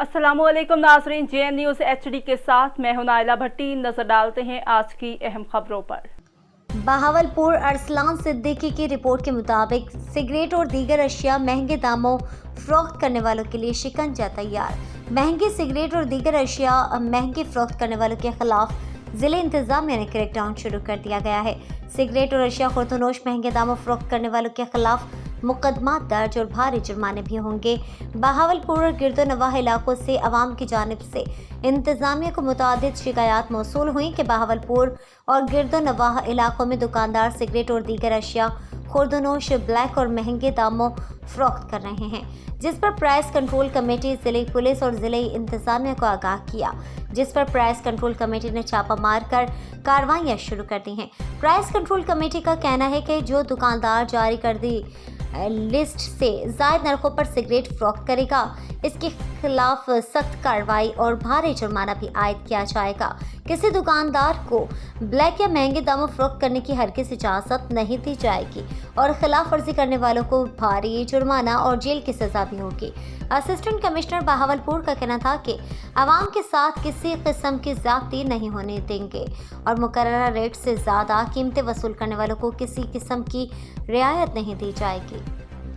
अस्सलाम वालेकुम नाज़रीन, JN न्यूज़ HD के साथ मैं हूं नाइला भट्टी। नजर डालते हैं आज की अहम खबरों पर। बहावलपुर अरसलान सिद्दीकी की रिपोर्ट के मुताबिक सिगरेट और दीगर अशिया महंगे दामों फरोख्त करने वालों के लिए शिकंजा तैयार। महंगी सिगरेट और दीगर अशिया महंगी फरोख्त करने वालों के खिलाफ जिले इंतजामिया ने क्रैकडाउन शुरू कर दिया गया है। सिगरेट और अशिया खुर्दनोश महंगे दामों फरोख्त करने वालों के खिलाफ मुकदमा दर्ज और भारी जुर्माने भी होंगे। बहावलपुर और गिरदोनवाह इलाकों से अवाम की जानिब से इंतजामिया को मुतादिद शिकायत मौसूल हुई कि बहावलपुर और गिरदोनवाह इलाकों में दुकानदार सिगरेट और दीगर अशिया खुर्दनोश ब्लैक और महंगे दामों फरोख्त कर रहे हैं, जिस पर प्राइस कंट्रोल कमेटी जिले पुलिस और जिले इंतजामिया को आगाह किया, जिस पर प्राइस कंट्रोल कमेटी ने छापा मारकर कार्रवाइयां शुरू कर दी हैं। प्राइस कंट्रोल कमेटी का कहना है कि जो दुकानदार जारी कर दी लिस्ट से ज़ायद नरखों पर सिगरेट फरोख्त करेगा, इसके खिलाफ सख्त कार्रवाई और भारी जुर्माना भी आयद किया जाएगा। किसी दुकानदार को ब्लैक या महंगे दामों फरोख्त करने की हरगिज़ इजाज़त नहीं दी जाएगी और खिलाफ वर्जी करने वालों को भारी जुर्माना और जेल की सज़ा भी होगी। असिस्टेंट कमिश्नर बहावलपुर का कहना था कि आवाम के साथ किसी किस्म की ज़्यादती नहीं होने देंगे और मुकर्ररा रेट से ज़्यादा कीमतें वसूल करने वालों को किसी किस्म की रियायत नहीं दी जाएगी।